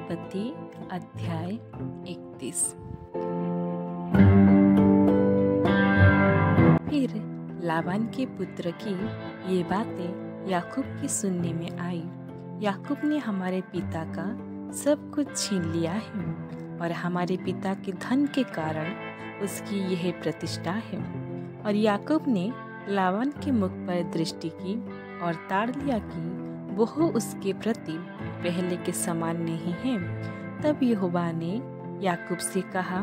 उत्पत्ति अध्याय 31। फिर लाबान के पुत्र की ये बातें याकूब की सुनने में आई। याकूब ने हमारे पिता का सब कुछ छीन लिया है और हमारे पिता के धन के कारण उसकी यह प्रतिष्ठा है। और याकूब ने लाबान के मुख पर दृष्टि की और ताड़ लिया कि वह उसके प्रति पहले के समान नहीं है। तब यहोवा ने याकूब से कहा,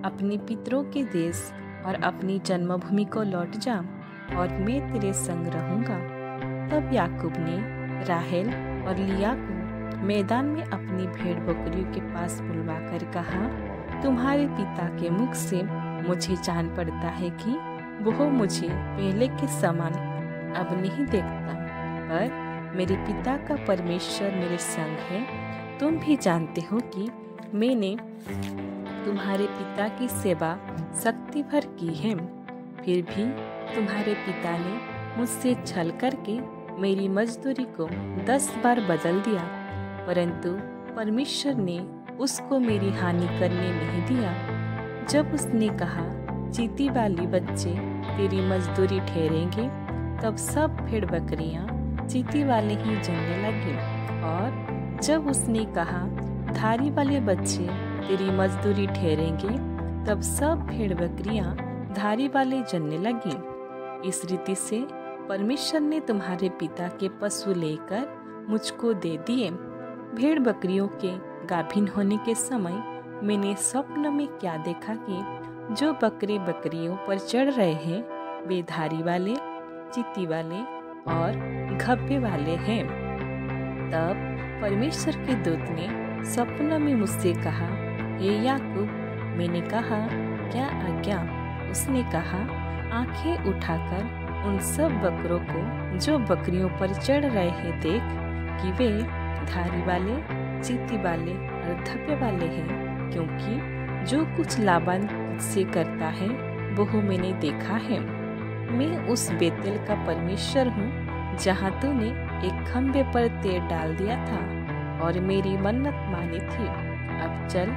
अपने पितरों के देश और अपनी जन्मभूमि को लौट जा और मैं तेरे संग रहूंगा। तब याकूब ने राहेल और लिया को मैदान में अपनी भेड़ बकरियों के पास बुलवाकर कहा, तुम्हारे पिता के मुख से मुझे जान पड़ता है कि वह मुझे पहले के समान अब नहीं देखता, पर मेरे पिता का परमेश्वर मेरे संग है। तुम भी जानते हो कि मैंने तुम्हारे पिता की सेवा शक्ति भर की है। फिर भी तुम्हारे पिता ने मुझसे छल करके मेरी मजदूरी को 10 बार बदल दिया, परंतु परमेश्वर ने उसको मेरी हानि करने नहीं दिया। जब उसने कहा, चींटी वाली बच्चे तेरी मजदूरी ठहरेंगे, तब सब भेड़ बकरियां चींटी वाले ही जनने लगे। और जब उसने कहा, धारी वाले बच्चे तेरी मजदूरी ठहरेंगे, तब सब भेड़ बकरियां धारी वाले जनने लगी। इस रीति से परमेश्वर ने तुम्हारे पिता के पशु लेकर मुझको दे दिए। भेड़ बकरियों के गाभिन होने के समय मैंने स्वप्न में क्या देखा कि जो बकरे बकरियों पर चढ़ रहे हैं वे धारी वाले, चींटी वाले और घब्बे वाले हैं। तब परमेश्वर के दूत ने स्वप्न में मुझसे कहा, हे याकूब। मैंने कहा, क्या आज्ञा? उसने कहा, आंखें उठाकर उन सब बकरों को जो बकरियों पर चढ़ रहे हैं देख कि वे धारी वाले, चींटी वाले और धब्बे वाले हैं, क्योंकि जो कुछ लाबान से करता है वह मैंने देखा है। मैं उस बेतेल का परमेश्वर हूँ जहाँ तूने एक खम्भे पर तेल डाल दिया था और मेरी मन्नत मानी थी। अब चल,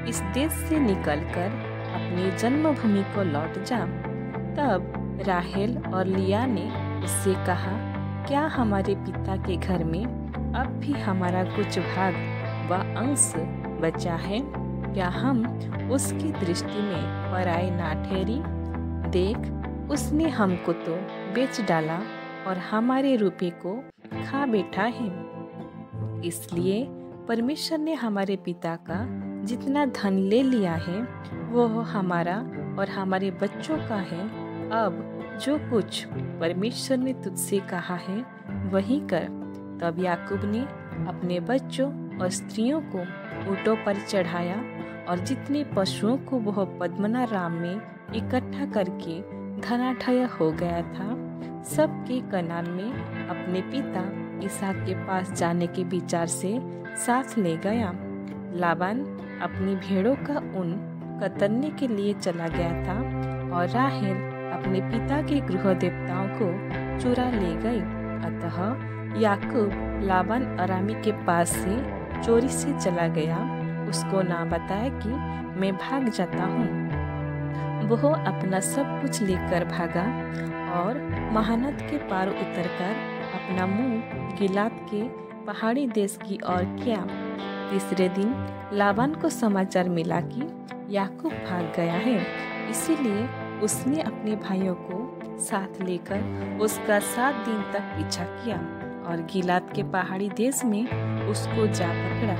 इस देश से निकलकर अपनी जन्मभूमि को लौट जा। तब राहेल और लिया ने उससे कहा, क्या हमारे पिता के घर में अब भी हमारा कुछ भाग व अंश बचा है? क्या हम उसकी दृष्टि में पराए ना ठहरी? देख, उसने हमको तो बेच डाला और हमारे रुपये को खा बैठा है। इसलिए परमेश्वर ने हमारे पिता का जितना धन ले लिया है वो हमारा और हमारे बच्चों का है। अब जो कुछ परमेश्वर ने तुझसे कहा है वही कर। तब याकूब ने अपने बच्चों और स्त्रियों को ऊँटों पर चढ़ाया और जितने पशुओं को वह पद्मनाराम में इकट्ठा करके धनाढ्य हो गया था, सबके कनान में अपने पिता इसहाक के पास जाने के विचार से साथ ले गया। लाबान अपनी भेड़ों का ऊन कतरने के लिए चला गया था और राहेल अपने पिता के गृह देवताओं को चुरा ले गई। अतः याकूब लाबान अरामी के पास से चोरी से चला गया, उसको ना बताया कि मैं भाग जाता हूँ। वह अपना सब कुछ लेकर भागा और महानद के पार उतरकर अपना मुंह गिलाद के पहाड़ी देश की ओर किया। तीसरे दिन लाबान को समाचार मिला कि याकूब भाग गया है, इसीलिए उसने अपने भाइयों को साथ लेकर उसका 7 दिन तक पीछा किया और गिलाद के पहाड़ी देश में उसको जा पकड़ा।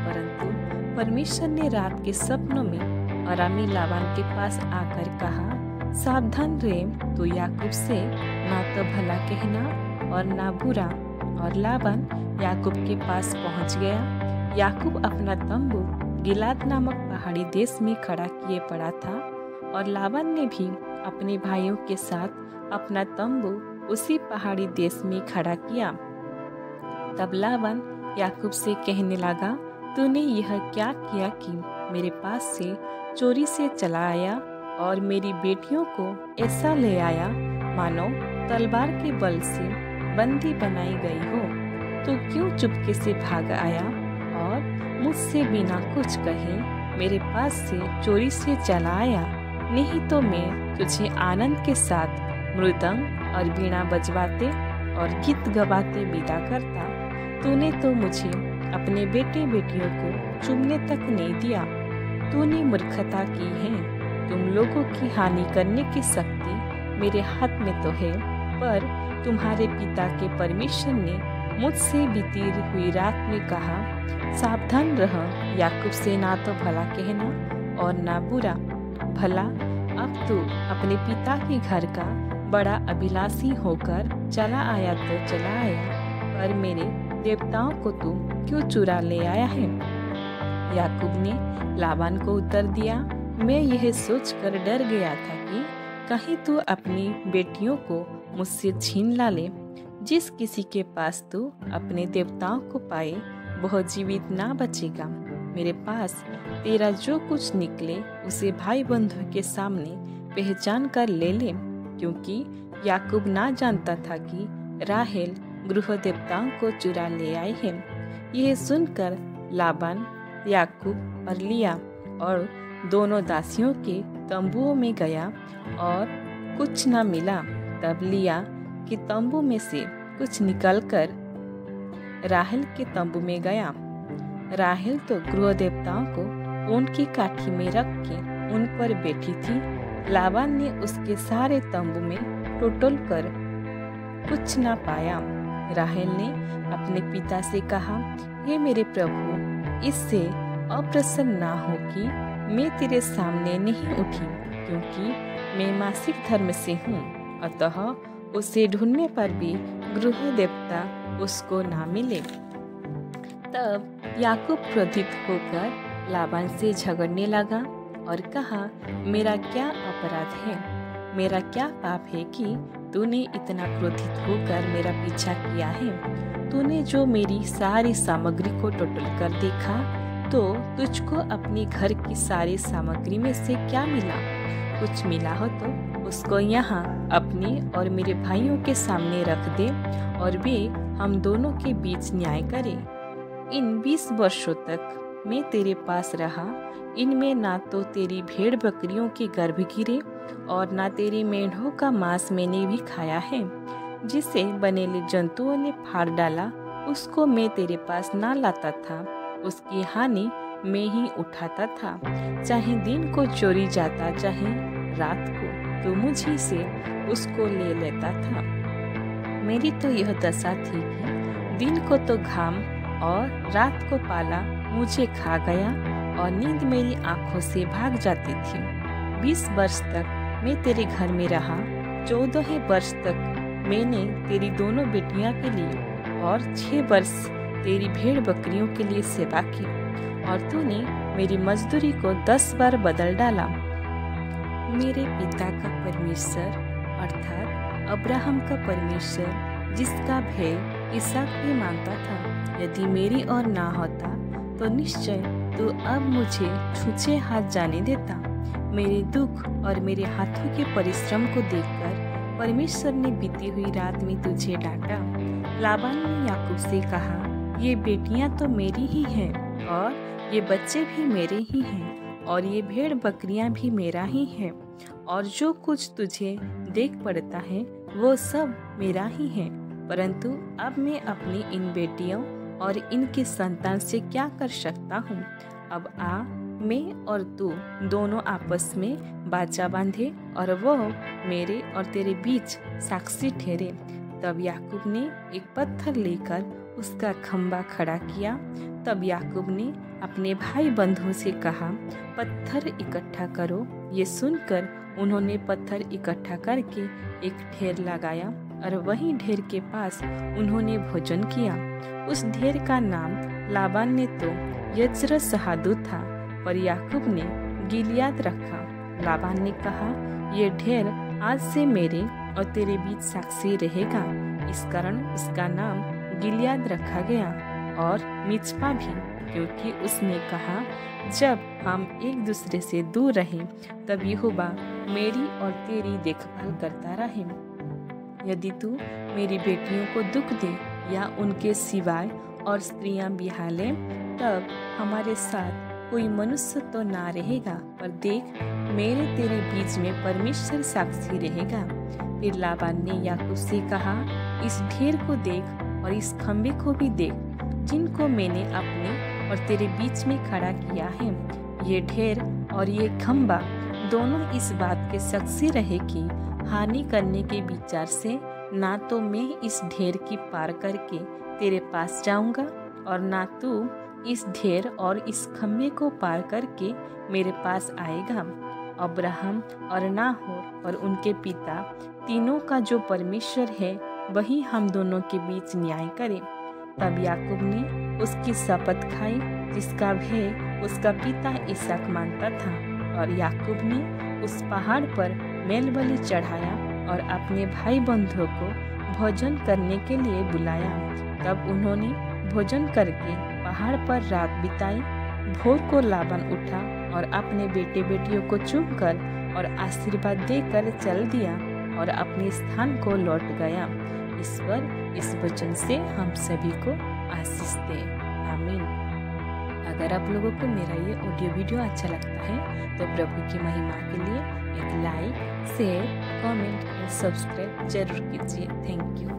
परंतु परमेश्वर ने रात के सपनों में अरामी लाबान के पास आकर कहा, सावधान रहे, तो याकूब से ना तो भला कहना और ना बुरा। और लाबान याकूब के पास पहुंच गया। याकूब अपना तंबू गिलाद नामक पहाड़ी देश में खड़ा किए पड़ा था और लाबान ने भी अपने भाइयों के साथ अपना तंबू उसी पहाड़ी देश में खड़ा किया। तब लाबान याकूब से कहने लगा, तूने यह क्या किया कि मेरे पास से चोरी से चला आया और मेरी बेटियों को ऐसा ले आया मानो तलवार के बल से बंदी बनाई गई हो? तो क्यों चुपके से भाग आया और मुझसे मुझसे बिना कुछ कहे मेरे पास से चोरी से चला आया, नहीं तो मैं तुझे आनंद के साथ मृदंग और वीणा बजवाते और गीत गवाते विदा करता। तूने तो मुझे अपने बेटे बेटियों को चूमने तक नहीं दिया। तूने मूर्खता की है। तुम लोगों की हानि करने की शक्ति मेरे हाथ में तो है, पर तुम्हारे पिता के परमेश्वर ने मुझसे बीती हुई रात में कहा, सावधान रह, याकूब से ना तो भला कहना और ना बुरा। भला अब तू अपने पिता के घर का बड़ा अभिलाषी होकर चला आया तो चला आया, पर मेरे देवताओं को तू क्यों चुरा ले आया है? याकूब ने लाबान को उत्तर दिया, मैं यह सोचकर डर गया था कि कहीं तू अपनी बेटियों को मुझसे छीन ला ले। जिस किसी के पास तू अपने देवताओं को पाए वह जीवित ना बचेगा। मेरे पास तेरा जो कुछ निकले उसे भाई बंधु के सामने पहचान कर ले ले, क्योंकि याकूब ना जानता था कि राहेल गृह देवताओं को चुरा ले आए हैं। यह सुनकर लाबान याकूब और लिया और दोनों दासियों के तंबुओं में गया और कुछ न मिला। तब लिया कि तंबू में से कुछ निकलकर राहेल के तंबू में गया। राहेल तो गृह देवताओं को ऊन की काठी में रख के उन पर बैठी थी। लाबान ने उसके सारे तंबू में टटोल कर कुछ न पाया। राहेल ने अपने पिता से कहा, हे मेरे प्रभु, इससे अप्रसन्न ना हो कि मैं तेरे सामने नहीं उठी, क्योंकि मैं मासिक धर्म से हूँ। अतः उसे ढूंढने पर भी गृह देवता उसको ना मिले। तब याकूब क्रोधित होकर लाबान से झगड़ने लगा और कहा, मेरा क्या अपराध है? मेरा क्या पाप है कि तूने इतना क्रोधित होकर मेरा पीछा किया है? तूने जो मेरी सारी सामग्री को टोटल कर देखा, तो तुझको अपने घर की सारी सामग्री में से क्या मिला? कुछ मिला हो तो उसको यहाँ अपने और मेरे भाइयों के सामने रख दे और वे हम दोनों के बीच न्याय करें। इन 20 वर्षों तक मैं तेरे पास रहा, इनमें ना तो तेरी भेड़ बकरियों के गर्भ गिरे और ना तेरी मेढ़ों का मांस मैंने भी खाया है। जिसे बनेले जंतुओं ने फाड़ डाला उसको मैं तेरे पास ना लाता था, उसकी हानि मैं ही उठाता था। चाहे दिन को चोरी जाता चाहे रात को, तो मुझी से उसको ले लेता था। मेरी तो यह दशा थी कि दिन को तो घाम और रात को पाला मुझे खा गया और नींद मेरी आंखों से भाग जाती थी। 20 वर्ष तक मैं तेरे घर में रहा। 14 वर्ष तक मैंने तेरी दोनों बेटियां के लिए और 6 वर्ष तेरी भेड़ बकरियों के लिए सेवा की, और तूने मेरी मजदूरी को 10 बार बदल डाला। मेरे पिता का परमेश्वर अर्थात अब्राहम का परमेश्वर, जिसका भय इसहाक भी मानता था, यदि मेरी और ना होता तो निश्चय तू अब मुझे छूछे हाथ जाने देता। मेरे दुख और मेरे हाथों के परिश्रम को देखकर परमेश्वर ने बीती हुई रात में तुझे डांटा। लाबान ने याकूब से कहा, ये बेटियां तो मेरी ही हैं और ये बच्चे भी मेरे ही हैं और ये भेड़ बकरियां भी मेरा ही है, और जो कुछ तुझे देख पड़ता है वो सब मेरा ही है। परंतु अब मैं अपनी इन बेटियों और इनके संतान से क्या कर सकता हूँ? अब आ, मैं और तू दोनों आपस में बाचा बांधे और वो मेरे और तेरे बीच साक्षी ठहरे। तब याकूब ने एक पत्थर लेकर उसका खंबा खड़ा किया। तब याकूब ने अपने भाई बंधुओं से कहा, पत्थर इकट्ठा करो। ये सुनकर उन्होंने पत्थर इकट्ठा करके एक ढेर लगाया और वहीं ढेर के पास उन्होंने भोजन किया। उस ढेर का नाम लाबान ने तो यज्र सहादू था, पर याकूब ने गिलियाद रखा। लाबान ने कहा, ये ढेर आज से मेरे और तेरे बीच साक्षी रहेगा। इस कारण उसका नाम गिलियाद रखा गया और मिचपा भी, क्योंकि उसने कहा, जब हम एक दूसरे से दूर रहें तब यहोवा मेरी और तेरी देखभाल करता रहे। यदि तू मेरी बेटियों को दुख दे या उनके सिवाय और स्त्रियां बिहा ले, तब हमारे साथ कोई मनुष्य तो ना रहेगा, पर देख मेरे तेरे बीच में परमेश्वर साक्षी रहेगा। फिर लाबान ने याकूब से कहा, इस ढेर को देख और इस खम्भे को भी देख, जिनको मैंने अपने और तेरे बीच में खड़ा किया है। ये ढेर और ये खम्भा दोनों इस बात के साक्षी रहे कि हानि करने के विचार से ना तो मैं इस ढेर की पार करके तेरे पास जाऊंगा और ना तू इस ढेर और इस खम्भे को पार करके मेरे पास आएगा। अब्राहम और नाहोर और उनके पिता तीनों का जो परमेश्वर है वही हम दोनों के बीच न्याय करे। तब याकूब ने उसकी शपथ खाई, जिसका भय उसका पिता इसहाक मानता था। और याकूब ने उस पहाड़ पर मेलबलि चढ़ाया और अपने भाई बंधुओं को भोजन करने के लिए बुलाया। तब उन्होंने भोजन करके पहाड़ पर रात बिताई। भोर को लाबान उठा और अपने बेटे बेटियों को चूमकर और आशीर्वाद देकर चल दिया और अपने स्थान को लौट गया। ईश्वर इस वचन से हम सभी को आशीष दे, आमीन। अगर आप लोगों को मेरा ये ऑडियो वीडियो अच्छा लगता है तो प्रभु की महिमा के लिए एक लाइक, शेयर, कमेंट और सब्सक्राइब जरूर कीजिए। Thank you.